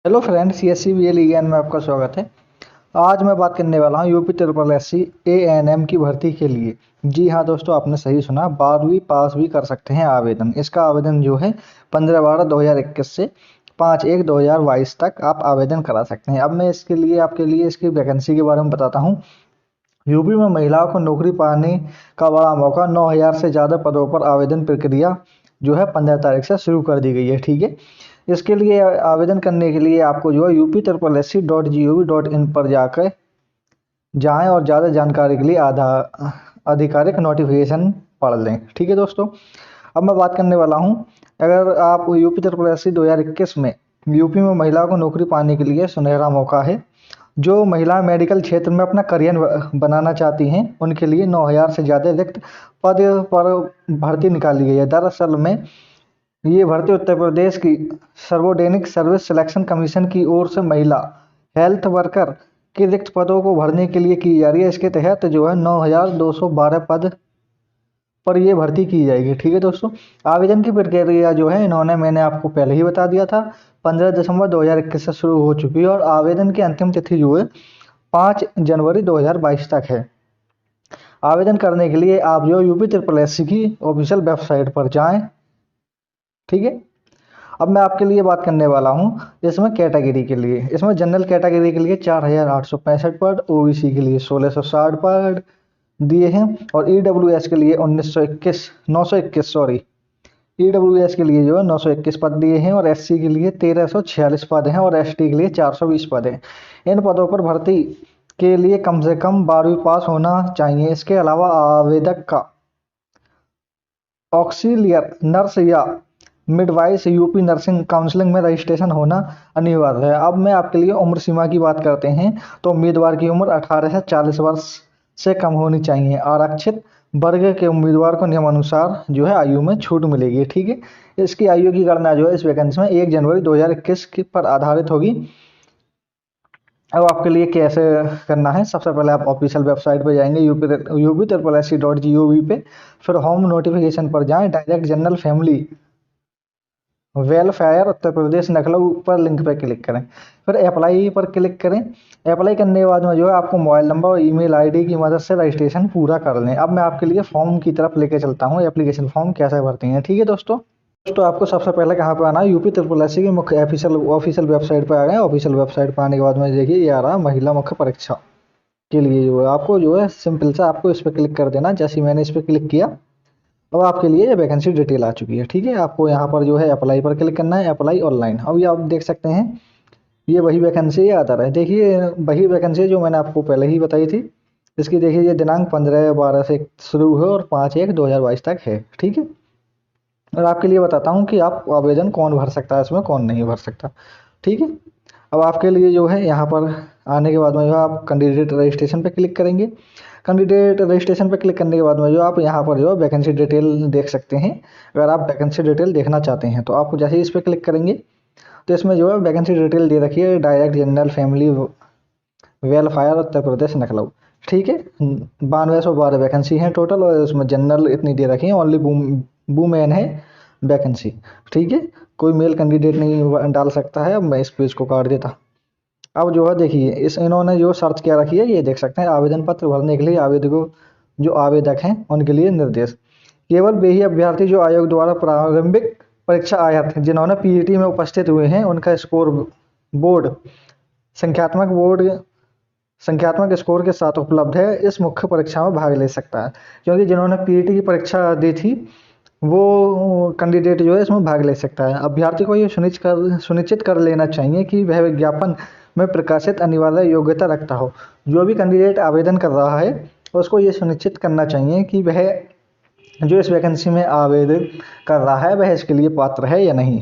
Hello friends, CSC BL ज्ञान में आपका स्वागत है। आज मैं बात करने वाला हूँ यूपी ट्रिपल एससी एएनएम की भर्ती के लिए। जी हाँ दोस्तों, आपने सही सुना, 12वीं पास भी कर सकते हैं आवेदन। इसका आवेदन जो है 15/12/2021 से 5/1/2022 तक आप आवेदन करा सकते हैं। अब मैं इसके लिए आपके लिए इसकी वैकेंसी के बारे में बताता हूँ। यूपी में महिलाओं को नौकरी पाने का बड़ा मौका, 9,000 से ज़्यादा पदों पर आवेदन प्रक्रिया जो है 15 तारीख से शुरू कर दी गई है। ठीक है, इसके लिए आवेदन करने के लिए आपको जो है UP SSC.gov.in पर जाकर जाएं और ज़्यादा जानकारी के लिए आधिकारिक नोटिफिकेशन पढ़ लें। ठीक है दोस्तों, अब मैं बात करने वाला हूं, अगर आप UP SSC 2021 में यूपी में महिलाओं को नौकरी पाने के लिए सुनहरा मौका है। जो महिला मेडिकल क्षेत्र में अपना करियर बनाना चाहती हैं उनके लिए 9,000 से ज़्यादा रिक्त पद पर भर्ती निकाली गई है। दरअसल में ये भर्ती उत्तर प्रदेश की सर्वोडेनिक सर्विस सिलेक्शन कमीशन की ओर से महिला हेल्थ वर्कर के रिक्त पदों को भरने के लिए की जा रही है। इसके तहत जो है 9,212 पद पर ये भर्ती की जाएगी। ठीक है दोस्तों, आवेदन की प्रक्रिया जो है मैंने आपको पहले ही बता दिया था, 15 दिसंबर 2021 से शुरू हो चुकी है और आवेदन की अंतिम तिथि जो है 5 जनवरी 2022 तक है। आवेदन करने के लिए आप जो यूपी ट्रिपल एससी की ऑफिशियल वेबसाइट पर जाएं। ठीक है, अब मैं आपके लिए बात करने वाला हूं इसमें कैटेगरी के लिए। इसमें जनरल कैटेगरी के लिए 4,865 पद, ओबीसी के लिए 1,660 पद दिए हैं और ईडब्ल्यूएस के लिए 921 सॉरी, ईडब्ल्यूएस के लिए जो है 921 पद दिए हैं और एससी के लिए 1,346 पद हैं और एसटी के लिए 420 पद हैं। इन पदों पर भर्ती के लिए कम से कम 12वीं पास होना चाहिए। इसके अलावा आवेदक का ऑक्सीलियर नर्स या मिडवाइस यूपी नर्सिंग काउंसलिंग में रजिस्ट्रेशन होना अनिवार्य है। अब मैं आपके लिए उम्र सीमा की बात करते हैं तो उम्मीदवार की उम्र 18 से 40 वर्ष से कम होनी चाहिए। आरक्षित वर्ग के उम्मीदवार को नियमानुसार जो है आयु में छूट मिलेगी। ठीक है, इसकी आयु की गणना जो है इस वैकेंसी में 1 जनवरी 2021 पर आधारित होगी। अब आपके लिए कैसे करना है, सबसे पहले आप ऑफिशियल वेबसाइट पर जाएंगे UP SSC.gov पे, फिर होम नोटिफिकेशन पर जाएं, direct general family welfare Uttar Pradesh Lucknow पर लिंक पर क्लिक करें, फिर अप्लाई पर क्लिक करें। अप्लाई करने के बाद में जो है आपको मोबाइल नंबर और ईमेल आईडी की मदद से रजिस्ट्रेशन पूरा कर लें। अब मैं आपके लिए फॉर्म की तरफ लेके चलता हूँ, एप्लीकेशन फॉर्म कैसे भरते हैं। ठीक है दोस्तों, आपको सबसे पहले कहाँ पे आना है, यूपी ट्रिपल एससी की मुख्य ऑफिशियल वेबसाइट पर आ गए। ऑफिशियल वेबसाइट पर आने के बाद में देखिए ये आ रहा है महिला मुख्य परीक्षा के लिए। जो है आपको जो है सिंपल सा आपको इस पर क्लिक कर देना। जैसे मैंने इस पर क्लिक किया, अब आपके लिए ये वैकेंसी डिटेल आ चुकी है। ठीक है, आपको यहाँ पर जो है अप्लाई पर क्लिक करना है, अप्लाई ऑनलाइन। अब ये आप देख सकते हैं, ये वही वैकेंसी आता है। देखिए वही वैकेंसी जो मैंने आपको पहले ही बताई थी। इसकी देखिए ये दिनांक 15/12 से शुरू है और 5/1/2022 तक है। ठीक है, और आपके लिए बताता हूँ कि आप आवेदन कौन भर सकता है, इसमें कौन नहीं भर सकता। ठीक है, अब आपके लिए जो है यहाँ पर आने के बाद में जो है आप कैंडिडेट रजिस्ट्रेशन पे क्लिक करेंगे। कैंडिडेट रजिस्ट्रेशन पे क्लिक करने के बाद में जो आप यहाँ पर जो है वैकेंसी डिटेल देख सकते हैं। अगर आप वैकेंसी डिटेल देखना चाहते हैं तो आप जैसे ही इस पर क्लिक करेंगे तो इसमें जो है वैकेंसी डिटेल दे रखी है, direct general family welfare Uttar Pradesh Lucknow. ठीक है, 9212 वैकेंसी है टोटल और उसमें जनरल इतनी दे रखी है, ओनली वुमेन है वैकेंसी। ठीक है, कोई मेल कैंडिडेट नहीं डाल सकता है। अब मैं इस पेज को काट देता। अब जो है देखिए इन्होंने जो सर्च क्या रखी है, ये देख सकते हैं, आवेदन पत्र भरने के लिए आवेदकों जो आवेदक हैं उनके लिए निर्देश। केवल वे ही अभ्यर्थी जो आयोग द्वारा प्रारंभिक परीक्षा आया थे, जिन्होंने पीईटी में उपस्थित हुए हैं, उनका स्कोर बोर्ड संख्यात्मक बोर्ड संख्यात्मक स्कोर के साथ उपलब्ध है, इस मुख्य परीक्षा में भाग ले सकता है। क्योंकि जिन्होंने पीईटी की परीक्षा दी थी वो कैंडिडेट जो है इसमें भाग ले सकता है। अभ्यर्थी को ये सुनिश्चित कर लेना चाहिए कि वह विज्ञापन में प्रकाशित अनिवार्य योग्यता रखता हो। जो भी कैंडिडेट आवेदन कर रहा है उसको ये सुनिश्चित करना चाहिए कि वह जो इस वैकेंसी में आवेदन कर रहा है वह इसके लिए पात्र है या नहीं,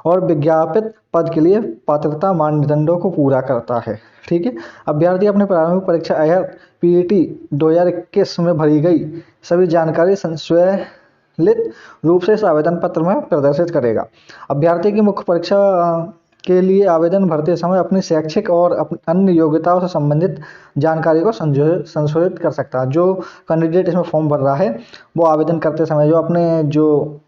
और विज्ञापित पद के लिए पात्रता मानदंडों को पूरा करता है। ठीक है, अभ्यर्थी अपने प्रारंभिक परीक्षा अय्यर पीईटी 2021 में भरी गई सभी जानकारी स्वयं रूप से इस आवेदन पत्र में प्रदर्शित करेगा। अभ्यर्थी की मुख्य परीक्षा के लिए आवेदन भरते समय अपनी शैक्षिक और अन्य योग्यताओं से संबंधित जानकारी को संशोधित कर सकता है। जो कैंडिडेट इसमें फॉर्म भर रहा है वो आवेदन करते समय जो अपने जो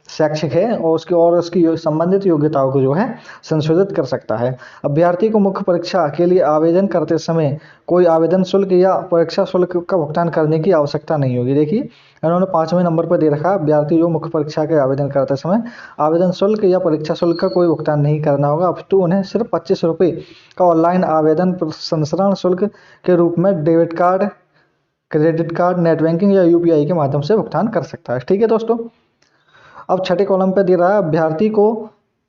शैक्षिक है और उसकी संबंधित योग्यताओं को जो है संशोधित कर सकता है। अभ्यर्थी को मुख्य परीक्षा के लिए आवेदन करते समय कोई आवेदन शुल्क या परीक्षा शुल्क का भुगतान करने की आवश्यकता नहीं होगी। देखिए इन्होंने 5वें नंबर पर दे रखा है, अभ्यर्थी जो मुख्य परीक्षा के आवेदन करते समय आवेदन शुल्क या परीक्षा शुल्क का कोई भुगतान नहीं करना होगा, अपितु उन्हें सिर्फ 25 रुपये का ऑनलाइन आवेदन प्रसंस्करण शुल्क के रूप में debit card, credit card, net banking या यूपीआई के माध्यम से भुगतान कर सकता है। ठीक है दोस्तों, अब छठे कॉलम पे दे रहा है, अभ्यर्थी को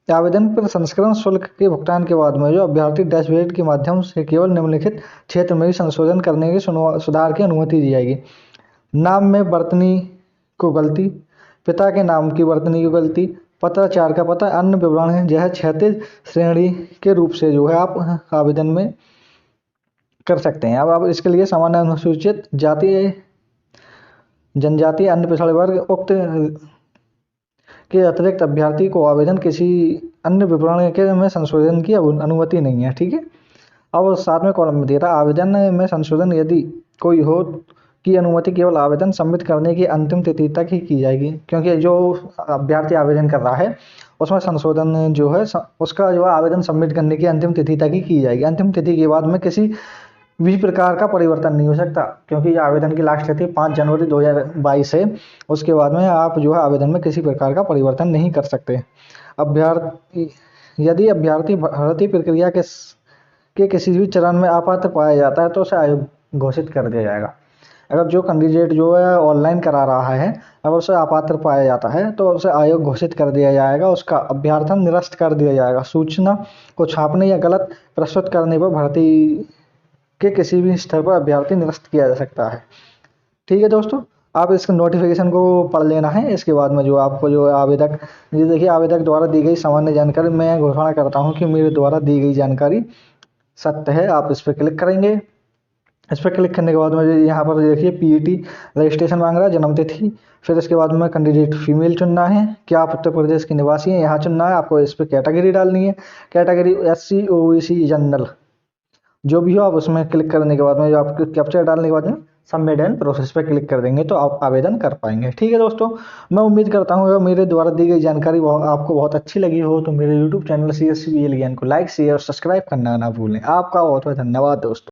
आवेदन पर संस्करण शुल्क के भुगतान के बाद में जो अभ्यर्थी डैशबोर्ड के माध्यम से केवल निम्नलिखित क्षेत्र में ही संशोधन करने की सुधार की अनुमति दी जाएगी। नाम में वर्तनी को गलती, पिता के नाम की वर्तनी की गलती, पत्राचार का पता, अन्य विवरण है जो है क्षैतिज श्रेणी के रूप से जो है आप आवेदन में कर सकते हैं। अब आप इसके लिए सामान्य अनुसूचित जाति, जनजाति, अन्य पिछड़े वर्ग उक्त के अतिरिक्त अभ्यर्थी को आवेदन किसी अन्य विवरण के में संशोधन की अनुमति नहीं है। ठीक है, अब 7वें कॉलम में दे रहा, आवेदन में संशोधन यदि कोई हो की अनुमति केवल आवेदन सबमिट करने की अंतिम तिथि तक ही की जाएगी, क्योंकि जो अभ्यर्थी आवेदन कर रहा है उसमें संशोधन जो है उसका जो है आवेदन सबमिट करने की अंतिम तिथि तक ही की जाएगी। अंतिम तिथि के बाद में किसी भी प्रकार का परिवर्तन नहीं हो सकता, क्योंकि ये आवेदन की लास्ट तिथि 5 जनवरी 2022 है। उसके बाद में आप जो है आवेदन में किसी प्रकार का परिवर्तन नहीं कर सकते। अभ्यर्थी यदि अभ्यर्थी भर्ती प्रक्रिया के किसी भी चरण में अपात्र पाया जाता है तो उसे आयोग घोषित कर दिया जाएगा। अगर जो कैंडिडेट जो है ऑनलाइन करा रहा है अगर उसे अपात्र पाया जाता है तो उसे आयोग घोषित कर दिया जाएगा, उसका अभ्यर्थन निरस्त कर दिया जाएगा। सूचना को छापने या गलत प्रस्तुत करने पर भर्ती के किसी भी स्तर पर अभ्यर्थी निरस्त किया जा सकता है। ठीक है दोस्तों, आप इस नोटिफिकेशन को पढ़ लेना है। इसके बाद में जो आपको जो आवेदक, ये देखिए आवेदक द्वारा दी गई सामान्य जानकारी, मैं घोषणा करता हूं कि मेरे द्वारा दी गई जानकारी सत्य है। आप इस पर क्लिक करेंगे। इस पर क्लिक करने के बाद में यहाँ पर देखिए पीईटी रजिस्ट्रेशन मांग रहा है, जन्म तिथि, फिर इसके बाद में कैंडिडेट फीमेल चुनना है, क्या आप उत्तर प्रदेश के निवासी हैं यहाँ चुनना है, आपको इस पर कैटेगरी डालनी है, कैटेगरी SC OBC जनरल जो भी हो। आप उसमें क्लिक करने के बाद में जो आपको कैप्चर डालने के बाद में सबमिट एंड प्रोसेस पे क्लिक कर देंगे तो आप आवेदन कर पाएंगे। ठीक है दोस्तों, मैं उम्मीद करता हूँ अगर मेरे द्वारा दी गई जानकारी आपको बहुत अच्छी लगी हो तो मेरे YouTube चैनल CSCBL ज्ञान को लाइक, शेयर और सब्सक्राइब करना ना भूलें। आपका बहुत बहुत धन्यवाद दोस्तों।